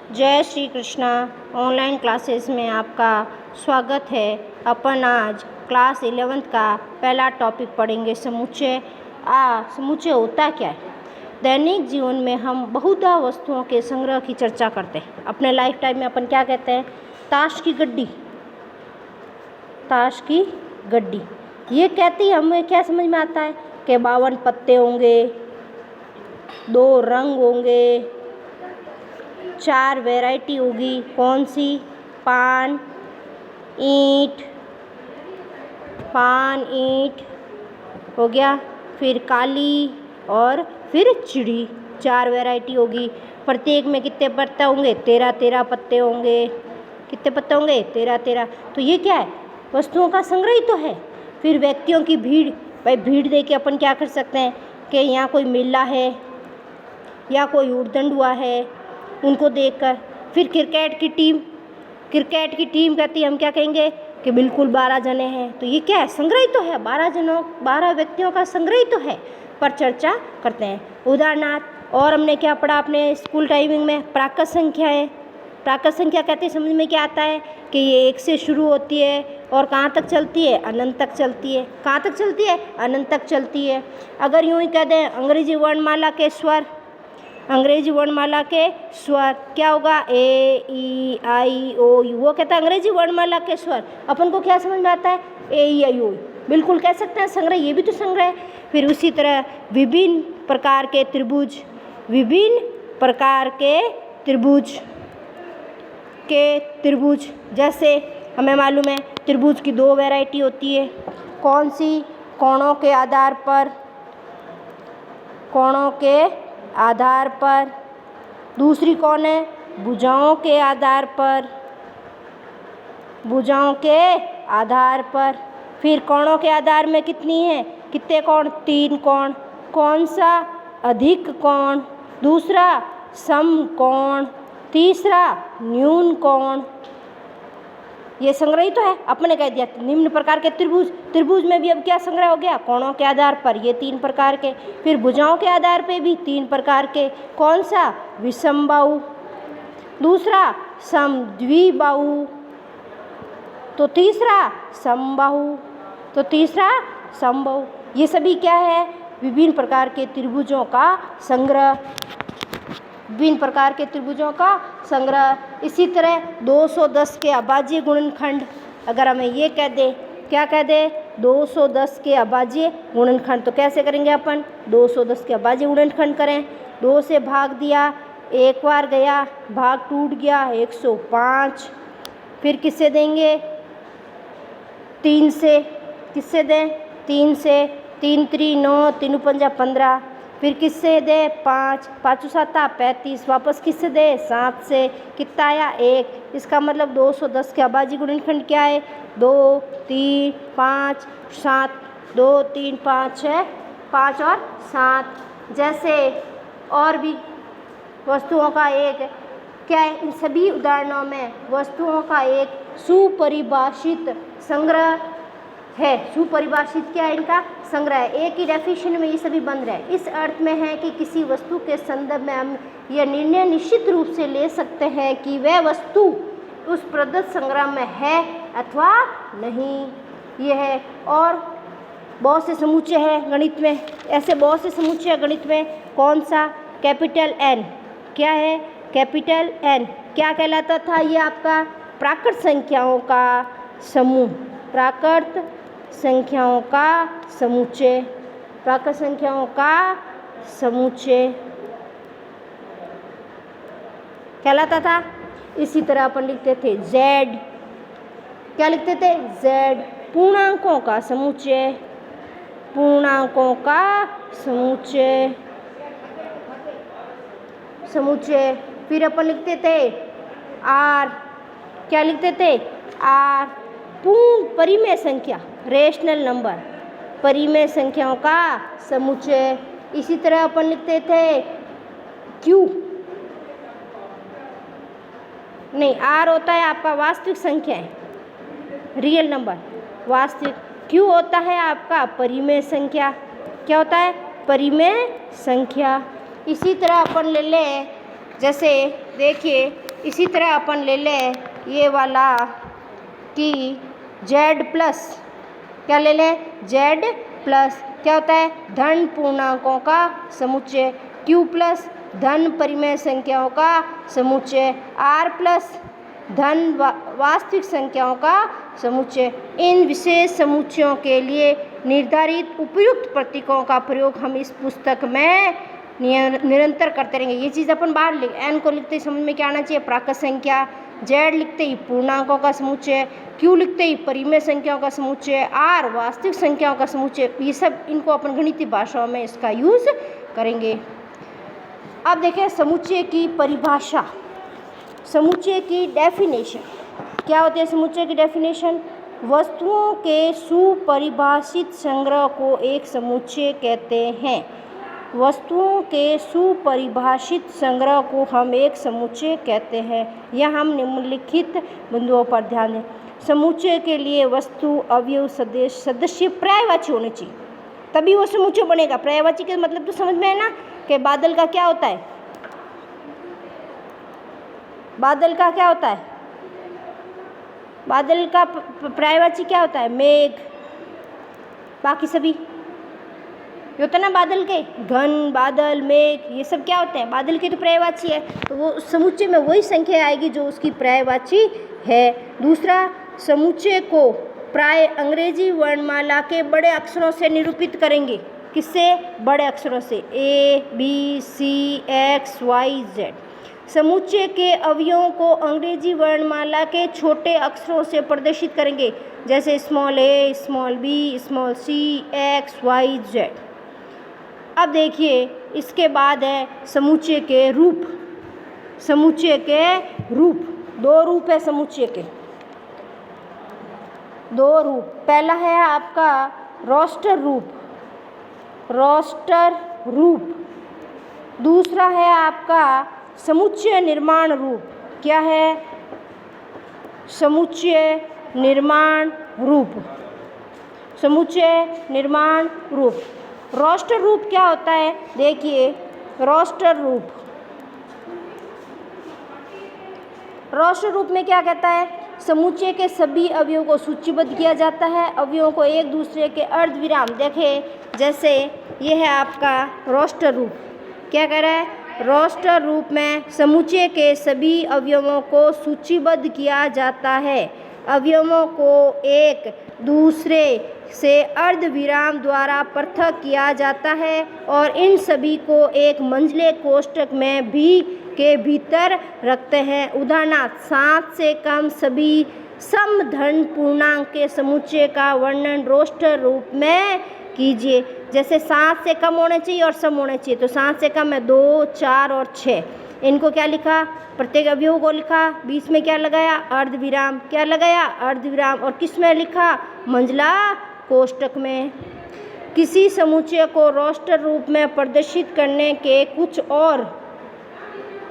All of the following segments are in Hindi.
जय श्री कृष्णा। ऑनलाइन क्लासेस में आपका स्वागत है। अपन आज क्लास 11th का पहला टॉपिक पढ़ेंगे, समुच्चय। समुच्चय होता क्या है? दैनिक जीवन में हम बहुधा वस्तुओं के संग्रह की चर्चा करते हैं। अपने लाइफ टाइम में अपन क्या कहते हैं? ताश की गड्डी। ताश की गड्डी ये कहती हमें क्या समझ में आता है कि 52 पत्ते होंगे, 2 रंग होंगे, 4 वैरायटी होगी। कौन सी? पान, ईंट हो गया, फिर काली और फिर चिड़ी। 4 वैरायटी होगी। प्रत्येक में कितने पत्ते होंगे? 13 पत्ते होंगे। कितने पत्ते होंगे? 13। तो ये क्या है? वस्तुओं का संग्रह ही तो है। फिर व्यक्तियों की भीड़। भाई भीड़ देख के अपन क्या कर सकते हैं कि यहाँ कोई मेला है या कोई उड़दंड हुआ है, उनको देखकर। फिर क्रिकेट की टीम कहती है, हम क्या कहेंगे कि बिल्कुल 12 जने हैं। तो ये क्या है? संग्रह ही तो है। 12 व्यक्तियों का संग्रह ही तो है, पर चर्चा करते हैं। उदाहरणार्थ और हमने क्या पढ़ा अपने स्कूल टाइमिंग में? प्राकृत संख्या है। प्राकृत संख्या कहते हैं, समझ में क्या आता है कि ये 1 से शुरू होती है और कहाँ तक चलती है? अनंत तक चलती है। कहाँ तक चलती है? अनंत तक चलती है। अगर यूँ ही कह दें अंग्रेजी वर्णमाला के स्वर, अंग्रेजी वर्णमाला के स्वर क्या होगा? ए, ई, आई, ओ, यू। वो कहता है अंग्रेजी वर्णमाला के स्वर। अपन को क्या समझ में आता है? ए, ई, आई, ओ, यू। बिल्कुल कह सकते हैं संग्रह, ये भी तो संग्रह है। फिर उसी तरह विभिन्न प्रकार के त्रिभुज जैसे हमें मालूम है त्रिभुज की 2 वैरायटी होती है। कौन सी? कोणों के आधार पर। दूसरी कौन है? भुजाओं के आधार पर। फिर कोणों के आधार में कितनी है? कितने कोण? 3 कोण। कौन सा? अधिक कोण। दूसरा समकोण। तीसरा न्यून कोण। ये संग्रह ही तो है। अपने कह दिया निम्न प्रकार के त्रिभुज में भी अब क्या संग्रह हो गया? कोणों के आधार पर ये 3 प्रकार के। फिर भुजाओं के आधार पे भी 3 प्रकार के। कौन सा? विषमबाहु। दूसरा समद्विबाहु। तो तीसरा समबाहु। ये सभी क्या है? विभिन्न प्रकार के त्रिभुजों का संग्रह। इसी तरह 210 के अभाज्य गुणनखंड। अगर हमें ये कह दे, क्या कह दे? 210 के अभाज्य गुणनखंड। तो कैसे करेंगे अपन? 210 के अभाज्य गुणनखंड करें। 2 से भाग दिया, एक बार गया, भाग टूट गया, 105। फिर किससे देंगे? 3 से। किससे दें? 3 से। 3 3 9, 3 5 15। फिर किससे दे? 5 5 7 35। वापस किससे दे? 7 से। कितना आया? 1। इसका मतलब 210 के अभाज्य गुणनखंड क्या है? 2 3 5 7। 2 3 5 6, 5 और 7। जैसे और भी वस्तुओं का एक क्या है? इन सभी उदाहरणों में वस्तुओं का एक सुपरिभाषित संग्रह है। सुपरिभाषित क्या है? इनका संग्रह है। एक ही डेफिनेशन में ये सभी बन रहे हैं। इस अर्थ में है कि किसी वस्तु के संदर्भ में हम यह निर्णय निश्चित रूप से ले सकते हैं कि वह वस्तु उस प्रदत्त संग्रह में है अथवा नहीं। यह है। और बहुत से समुच्चय है गणित में। ऐसे बहुत से समुच्चय है गणित में। कौन सा? Capital N। क्या है? कैपिटल N क्या कहलाता था? ये आपका प्राकृत संख्याओं का समूह। प्राकृत संख्याओं का समुच्चय कहलाता था। इसी तरह अपन लिखते थे Z। क्या लिखते थे? Z। पूर्णांकों का समुच्चय। फिर अपन लिखते थे R। क्या लिखते थे? R। परिमेय संख्या, रेशनल नंबर, परिमेय संख्याओं का समुच्चय। इसी तरह अपन लिखते थे Q। नहीं, R होता है आपका वास्तविक संख्या है, रियल नंबर, वास्तविक। Q होता है आपका परिमेय संख्या। क्या होता है? परिमेय संख्या। इसी तरह अपन ले लें, जैसे देखिए इसी तरह अपन ले लें ये वाला कि z प्लस, क्या ले लें, z प्लस क्या होता है, धन पूर्णांकों का समुच्चय, q प्लस धन परिमेय संख्याओं का समुच्चय, r प्लस धन वास्तविक संख्याओं का समुच्चय। इन विशेष समुच्चयों के लिए निर्धारित उपयुक्त प्रतीकों का प्रयोग हम इस पुस्तक में निरंतर करते रहेंगे। ये चीज़ अपन बाहर लिख, n को लिखते ही समझ में क्या आना चाहिए, प्राकृत संख्या, z लिखते ही पूर्णांकों का समुच्चय, q लिखते ही परिमेय संख्याओं का समुच्चय, r वास्तविक संख्याओं का समुच्चय। ये सब इनको अपन गणितीय भाषाओं में इसका यूज़ करेंगे। अब देखें समुच्चय की परिभाषा, समुच्चय की डेफिनेशन। क्या होती है समुच्चय की डेफिनेशन, वस्तुओं के सुपरिभाषित संग्रह को एक समुच्चय कहते हैं। वस्तुओं के सुपरिभाषित संग्रह को हम एक समुच्चय कहते हैं। यह हम निम्नलिखित बिंदुओं पर ध्यान दें। समुच्चय के लिए वस्तु अवयव सदस्य पर्यायवाची होने चाहिए, तभी वो समुच्चय बनेगा। पर्यायवाची का मतलब तो समझ में है ना, कि बादल का क्या होता है, बादल का क्या होता है, बादल का पर्यायवाची क्या होता है, मेघ। बाकी सभी ये होता है ना बादल के, घन, बादल, मेघ, ये सब क्या होते हैं, बादल की तो पर्यायवाची है। तो वो समुच्चय में वही संख्या आएगी जो उसकी पर्यायवाची है। दूसरा, समुच्चय को प्राय अंग्रेजी वर्णमाला के बड़े अक्षरों से निरूपित करेंगे। किससे, बड़े अक्षरों से, A, B, C, X, Y, Z। समुच्चय के अवयवों को अंग्रेजी वर्णमाला के छोटे अक्षरों से प्रदर्शित करेंगे, जैसे small a, small b, small c, x, y, z। अब देखिए इसके बाद है समुच्चय के रूप। समुच्चय के रूप, दो रूप है समुच्चय के, दो रूप। पहला है आपका रोस्टर रूप, रोस्टर रूप। दूसरा है आपका समुच्चय निर्माण रूप। क्या है, समुच्चय निर्माण रूप, समुच्चय निर्माण रूप। रोस्टर रूप क्या होता है, देखिए रोस्टर रूप, रोस्टर रूप में क्या कहता है, समुच्चय के सभी अवयवों को सूचीबद्ध किया जाता है। अवयवों को एक दूसरे के अर्धविराम, देखें जैसे ये है आपका रोस्टर रूप। क्या कह रहा है, रोस्टर रूप में समुच्चय के सभी अवयवों को सूचीबद्ध किया जाता है। अवयवों को एक दूसरे से अर्धविराम द्वारा पृथक किया जाता है और इन सभी को एक मंझले कोष्ठक में भी के भीतर रखते हैं। उदाहरणार्थ 7 से कम सभी समधन पूर्णांक के समुच्चय का वर्णन रोस्टर रूप में कीजिए। जैसे 7 से कम होने चाहिए और सम होने चाहिए, तो 7 से कम है 2, 4 और 6। इनको क्या लिखा, प्रत्येक अवयव को लिखा, बीच में क्या लगाया, अर्धविराम। क्या लगाया, अर्धविराम। और किस में लिखा, मंझला कोष्ठक में। किसी समुच्चय को रोस्टर रूप में प्रदर्शित करने के कुछ और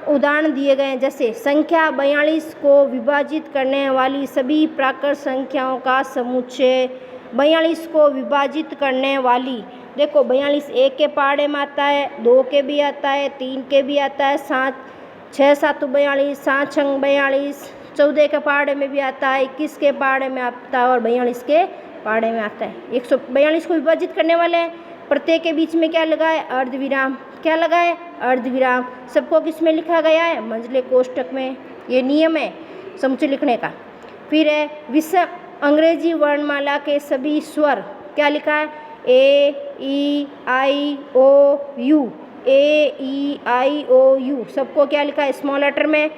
उदाहरण दिए गए हैं, जैसे संख्या 42 को विभाजित करने वाली सभी प्राकृत संख्याओं का समुच्चय। 42 को विभाजित करने वाली, देखो 42 1 के पहाड़े में आता है, 2 के भी आता है, 3 के भी आता है, 6 7 42, 7 6 42, 14 के पहाड़े में भी आता है, 21 के पहाड़े में आता है और 42 के पहाड़े में आता है। 142 को विभाजित करने वाले हैं, प्रत्येक के बीच में क्या लगा है, अर्धविराम। क्या लगा है, अर्धविराम। सबको किस में लिखा गया है, मंझले कोष्ठक में। ये नियम है समुच्चय लिखने का। फिर है विषम अंग्रेजी वर्णमाला के सभी स्वर। क्या लिखा है, A, E, I, O, U, A, E, I, O, U। सबको क्या लिखा है, स्मॉल लेटर में।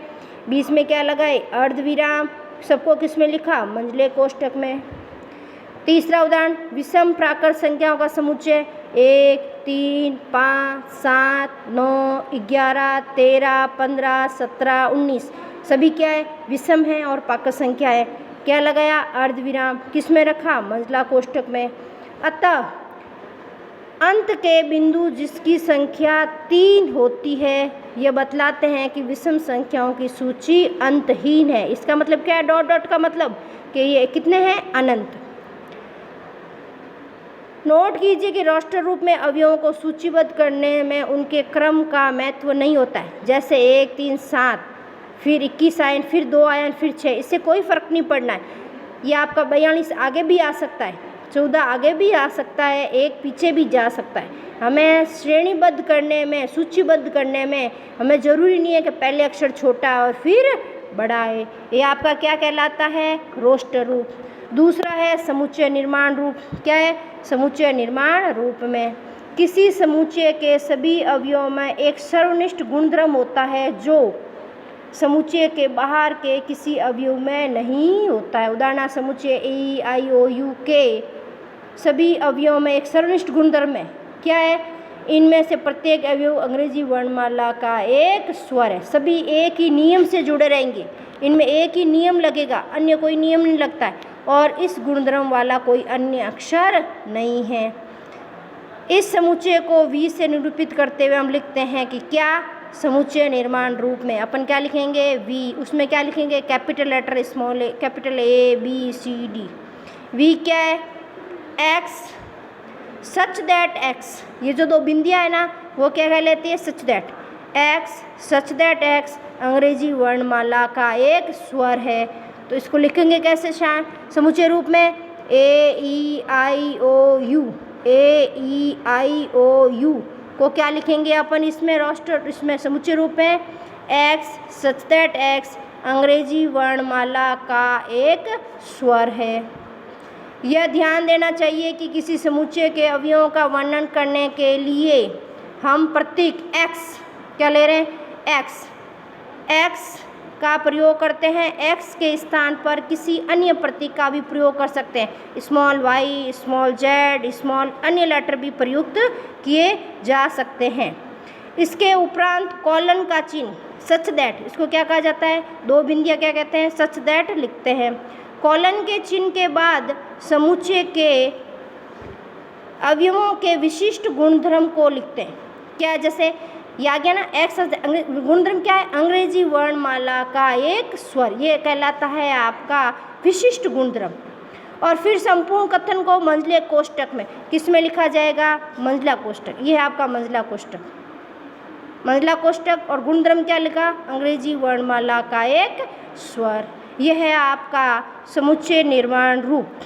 बीच में क्या लगा है, अर्धविराम। सबको किस में लिखा, मंझले कोष्ठक में। तीसरा उदाहरण, विषम प्राकृत संख्याओं का समुच्चय 1, 3, 5, 7, 9, 11, 13, 15, 17, 19 सभी क्या है, विषम है और प्राकृत संख्या है। क्या लगाया, अर्धविराम। किस में रखा, मंझला कोष्ठक में। अतः अंत के बिंदु जिसकी संख्या 3 होती है, यह बतलाते हैं कि विषम संख्याओं की सूची अंतहीन है। इसका मतलब क्या है, डॉट डॉट का मतलब कि ये कितने हैं, अनंत। नोट कीजिए कि रोस्टर रूप में अवयवों को सूचीबद्ध करने में उनके क्रम का महत्व नहीं होता है। जैसे 1, 3, 7, फिर 21 आयन, फिर 2 आयन, फिर 6, इससे कोई फ़र्क नहीं पड़ना है। ये आपका 42 आगे भी आ सकता है, 14 आगे भी आ सकता है, 1 पीछे भी जा सकता है। हमें श्रेणीबद्ध करने में, सूचीबद्ध करने में हमें ज़रूरी नहीं है कि पहले अक्षर छोटा और फिर बड़ा है। ये आपका क्या कहलाता है? रोस्टर रूप। दूसरा है समुच्चय निर्माण रूप। क्या है? समुच्चय निर्माण रूप में किसी समुच्चय के सभी अवयवों में एक सर्वनिष्ठ गुणधर्म होता है जो समुच्चय के बाहर के किसी अवयव में नहीं होता है। उदाहरण समुच्चय ए आई ओ यू के सभी अवयवों में एक सर्वनिष्ठ गुणधर्म है। क्या है? इनमें से प्रत्येक अवयव अंग्रेजी वर्णमाला का एक स्वर है। सभी एक ही नियम से जुड़े रहेंगे, इनमें एक ही नियम लगेगा, अन्य कोई नियम नहीं लगता है, और इस गुणधर्म वाला कोई अन्य अक्षर नहीं है। इस समुच्चय को वी से निरूपित करते हुए हम लिखते हैं कि क्या? समुच्चय निर्माण रूप में अपन क्या लिखेंगे? वी। उसमें क्या लिखेंगे? Capital letter small a, capital a b c d. V क्या है? एक्स सच दैट एक्स, ये जो 2 बिंदियाँ है ना वो क्या कहलाती है? Such that x. Such that x अंग्रेजी वर्णमाला का एक स्वर है। तो इसको लिखेंगे कैसे समुच्चय रूप में? ए ई आई ओ you. A E I O you को क्या लिखेंगे अपन इसमें? रोस्टर, इसमें समुच्चय रूप में एक्स सच दैट एक्स अंग्रेजी वर्णमाला का एक स्वर है। यह ध्यान देना चाहिए कि किसी समुच्चय के अवयवों का वर्णन करने के लिए हम प्रतीक x क्या ले रहे हैं? x का प्रयोग करते हैं। x के स्थान पर किसी अन्य प्रतीक का भी प्रयोग कर सकते हैं। Small y, small z, small अन्य लेटर भी प्रयुक्त किए जा सकते हैं। इसके उपरांत कॉलन का चिन्ह सच दैट, इसको क्या कहा जाता है? 2 बिंदियाँ क्या कहते हैं? सच दैट लिखते हैं। कॉलन के चिन्ह के बाद समुच्चय के अवयवों के विशिष्ट गुणधर्म को लिखते हैं। क्या? जैसे ये आ गया ना एक्स, गुणधर्म क्या है? अंग्रेजी वर्णमाला का एक स्वर, ये कहलाता है आपका विशिष्ट गुणधर्म। और फिर संपूर्ण कथन को मंझले कोष्टक में किस में लिखा जाएगा? मंझला कोष्टक। ये है आपका मंझला कोष्टक। मंझला कोष्टक और गुणधर्म क्या लिखा? अंग्रेजी वर्णमाला का एक स्वर। यह है आपका समुच्चय निर्माण रूप।